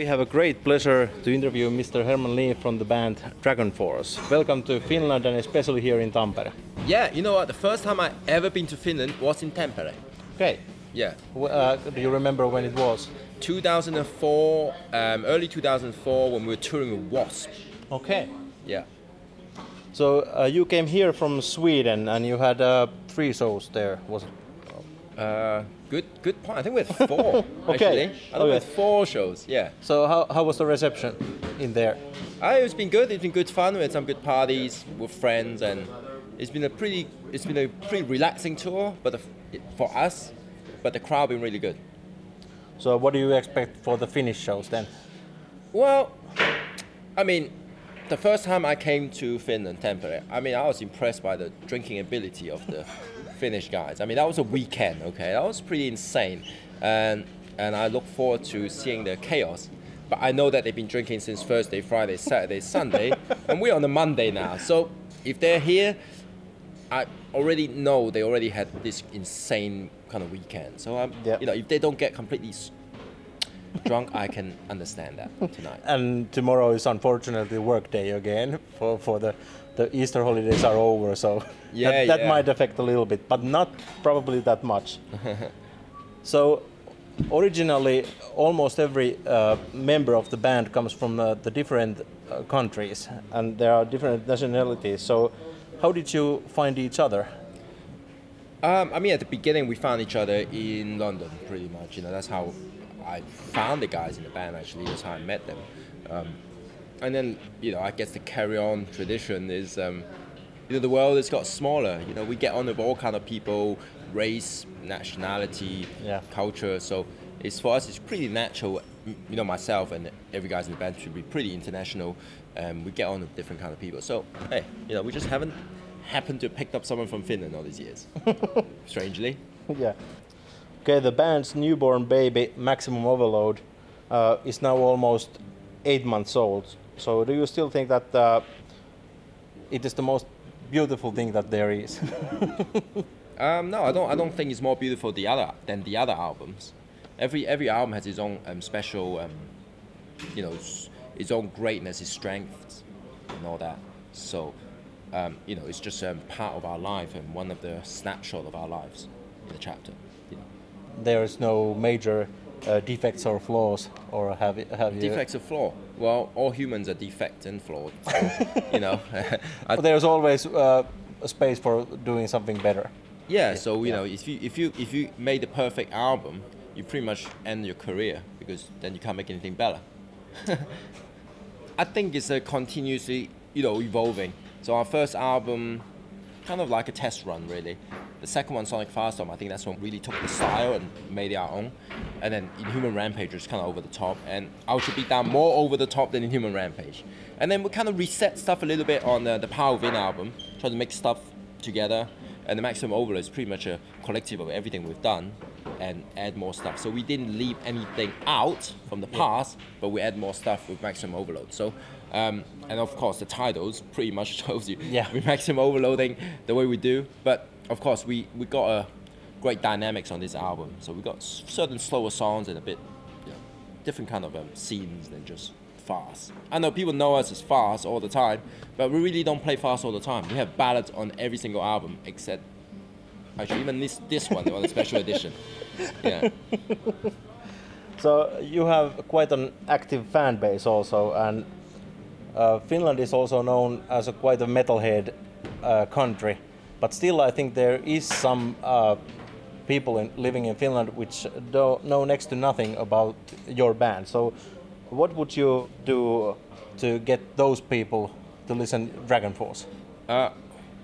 We have a great pleasure to interview Mr. Herman Li from the band DragonForce. Welcome to Finland and especially here in Tampere. Yeah, you know what? The first time I ever been to Finland was in Tampere. Okay. Yeah. Do you remember when it was? 2004, early 2004 when we were touring with Wasp. Okay. Yeah. So you came here from Sweden and you had 3 shows there, was it? Good point. I think we had 4 Okay. actually. I think we had 4 shows. Yeah. So how was the reception in there? It's been good. It's been good fun. We had some good parties with friends, and it's been a pretty relaxing tour. But for us, but the crowd been really good. So what do you expect for the Finnish shows then? Well, I mean, the first time I came to Finland, Tampere, I mean, I was impressed by the drinking ability of the Finnish guys. I mean, that was a weekend, okay? That was pretty insane. And I look forward to seeing the chaos. But I know that they've been drinking since Thursday, Friday, Saturday, Sunday, and we're on a Monday now. So if they're here, I already know they already had this insane kind of weekend. So, you know, if they don't get completely drunk, I can understand that tonight. And tomorrow is unfortunately work day again for the Easter holidays are over, so that might affect a little bit, but not probably that much. So originally almost every member of the band comes from the different countries, and there are different nationalities. So how did you find each other? I mean, at the beginning we found each other in London, pretty much. You know, that's how I found the guys in the band. Actually, that's how I met them. And then, you know, I guess the carry-on tradition is, you know, the world has got smaller. You know, we get on with all kind of people, race, nationality, culture. So for us, it's pretty natural. You know, myself and every guys in the band should be pretty international. We get on with different kind of people. So, hey, you know, we just haven't happened to have picked up someone from Finland all these years, strangely. Yeah. Okay, the band's newborn baby, Maximum Overload, is now almost 8 months old. So do you still think that it is the most beautiful thing that there is? No, I don't think it's more beautiful than the other albums. Every album has its own special, you know, its own greatness, its strengths, and all that. So, you know, it's just part of our life and one of the snapshot of our lives in the chapter. You know. There is no major defects or flaws, or have you? Defects or flaw? Well, all humans are defect and flawed. So, you know. But there's always a space for doing something better. Yeah. So you know, if you made the perfect album, you pretty much end your career because then you can't make anything better. I think it's a continuously, you know, evolving. So our first album, kind of like a test run, really. The second one, Sonic Firestorm, I think that's when we really took the style and made it our own. And then in Human Rampage, it's kind of over the top. And I Should Be Down more over the top than in Human Rampage. And then we kind of reset stuff a little bit on the Power Within album, try to make stuff together. And the Maximum Overload is pretty much a collective of everything we've done and add more stuff. So we didn't leave anything out from the past, but we add more stuff with Maximum Overload. So, and of course the titles pretty much shows you we're Maximum Overloading the way we do. But of course we got a great dynamics on this album. So we got certain slower songs and a bit, you know, different kind of scenes than just fast. I know people know us as fast all the time, but we really don't play fast all the time. We have ballads on every single album except, actually even this one on a special edition. Yeah. So you have quite an active fan base also, and Finland is also known as quite a metalhead country. But still, I think there is some people living in Finland which don't know next to nothing about your band. So what would you do to get those people to listen to DragonForce?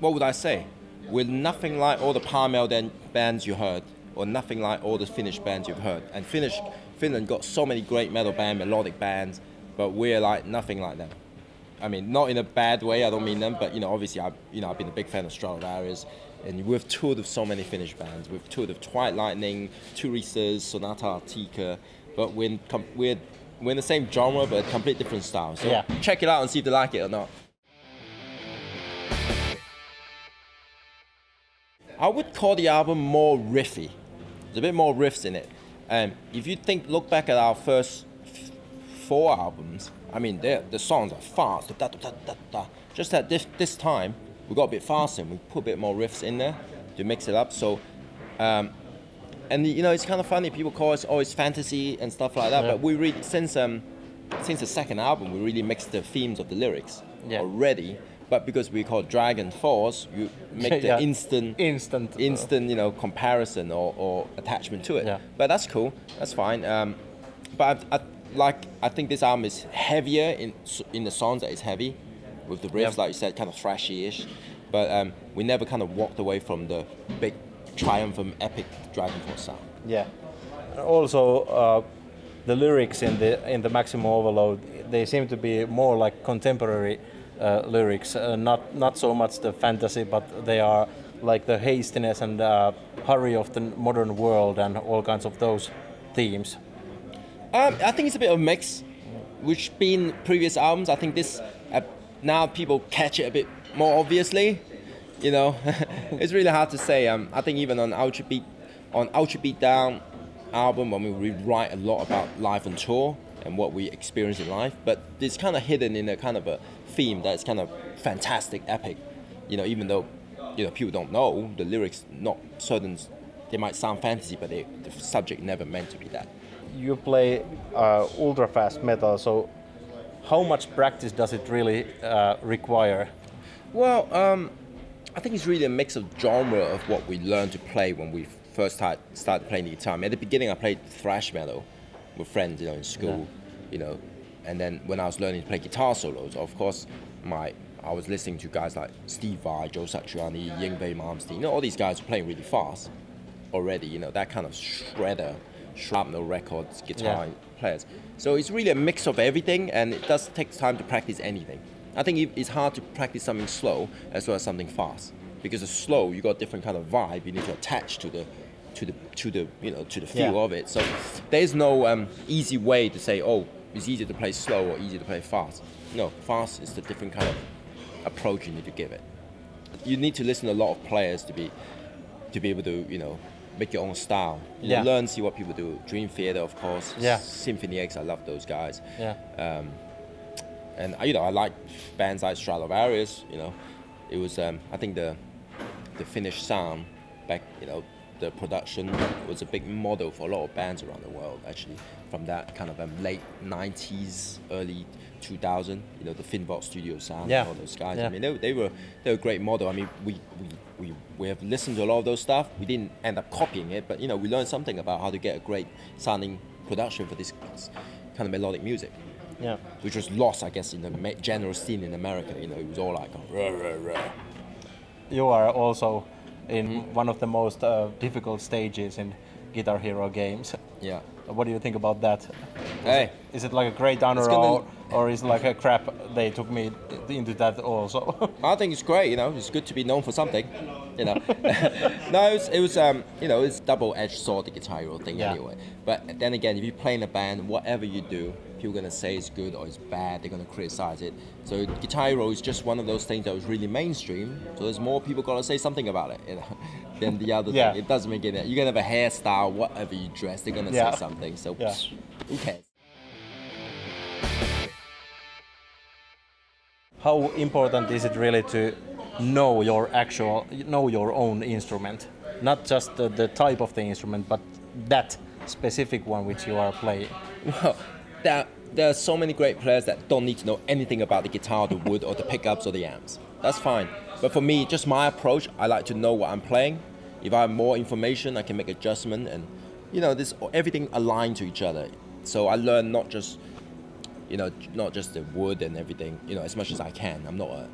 What would I say? We're nothing like all the power bands you heard, or nothing like all the Finnish bands you've heard. And Finland got so many great metal bands, melodic bands, but we're like nothing like them. I mean, not in a bad way, I don't mean them, but you know, obviously I've been a big fan of Stratovarius, and we've toured with so many Finnish bands. We've toured with Twilight Lightning, Turisas, Sonata Arctica, but we're in the same genre, but a completely different style. So check it out and see if they like it or not. I would call the album more riffy. There's a bit more riffs in it. If you look back at our first before albums, I mean, the songs are fast. Da, da, da, da, da. Just that this time, we got a bit faster and we put a bit more riffs in there to mix it up. So, and you know, it's kind of funny. People call us always fantasy and stuff like that. Yeah. But we really, since the second album, we really mixed the themes of the lyrics already. But because we call DragonForce, you make the instant, you know, comparison or attachment to it. Yeah. But that's cool. That's fine. But I think this album is heavier in the songs that is heavy, with the riffs, like you said, kind of thrashy-ish. But we never kind of walked away from the big, triumphant, epic DragonForce sound. Yeah. Also, the lyrics in the Maximum Overload, they seem to be more like contemporary lyrics, not so much the fantasy, but they are like the hastiness and hurry of the modern world and all kinds of those themes. I think it's a bit of a mix, which been previous albums. I think this now people catch it a bit more obviously. You know, it's really hard to say. I think even on Ultra Beat Down album, when we write a lot about life on tour and what we experience in life, but it's kind of hidden in a kind of a theme that's kind of fantastic, epic. You know, even though, you know, people don't know the lyrics, not certain, they might sound fantasy, but the subject never meant to be that. You play ultra fast metal, so how much practice does it really require? Well, I think it's really a mix of genre of what we learned to play when we first started playing the guitar. I mean, at the beginning, I played thrash metal with friends, you know, in school, you know, and then when I was learning to play guitar solos, of course, I was listening to guys like Steve Vai, Joe Satriani, Yngwie Malmsteen, you know, all these guys were playing really fast already, you know, that kind of shredder, shrapnel records, guitar players. So it's really a mix of everything, and it does take time to practice anything. I think it's hard to practice something slow as well as something fast, because the slow, you got a different kind of vibe you need to attach to the feel of it. So there's no easy way to say, oh, it's easier to play slow or easier to play fast. No, fast is the different kind of approach you need to give it. You need to listen to a lot of players to be able to, you know, make your own style. You learn, see what people do. Dream Theater, of course. Yeah. Symphony X, I love those guys. Yeah. And you know, I like bands like Stratovarius. You know, it was I think the Finnish sound back, you know, the production was a big model for a lot of bands around the world. Actually, from that kind of late '90s, early 2000, you know, the Finvox studio sound. Yeah. And all those guys. Yeah. I mean, they were a great model. I mean, we have listened to a lot of those stuff. We didn't end up copying it, but you know, we learned something about how to get a great sounding production for this kind of melodic music. Yeah. Which was lost, I guess, in the general scene in America. You know, it was all like rah, rah, rah. You are also in one of the most difficult stages in Guitar Hero games. Yeah. What do you think about that? Is it like a great honor, or is it like a crap? They took me into that also. I think it's great. You know, it's good to be known for something. You know, no, it was you know, it's double-edged sword, the Guitar Hero thing anyway. But then again, if you play in a band, whatever you do, people are gonna say it's good or it's bad. They're gonna criticize it. So Guitar Hero is just one of those things that was really mainstream. So there's more people gotta say something about it, you know, than the other thing. It doesn't make it. You can have a hairstyle, whatever you dress, they're gonna say something. So who cares? How important is it really to know your own instrument? Not just the type of the instrument, but that specific one which you are playing. Well, there are so many great players that don't need to know anything about the guitar, the wood, or the pickups, or the amps. That's fine. But for me, just my approach, I like to know what I'm playing. If I have more information, I can make adjustment, and you know, everything aligned to each other. So I learn not just the wood and everything, you know, as much as I can. I'm not a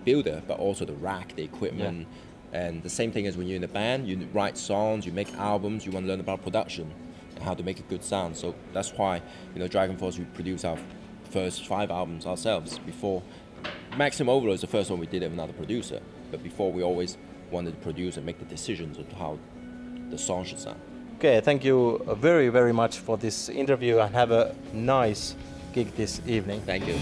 builder, but also the rack, the equipment. And the same thing as when you're in a band, you write songs, you make albums, you want to learn about production and how to make a good sound. So that's why, you know, DragonForce, we produced our first 5 albums ourselves. Before, Maximum Overload is the first one we did with another producer. But before, we always wanted to produce and make the decisions of how the song should sound. Okay, thank you very, very much for this interview, and have a nice gig this evening. Thank you.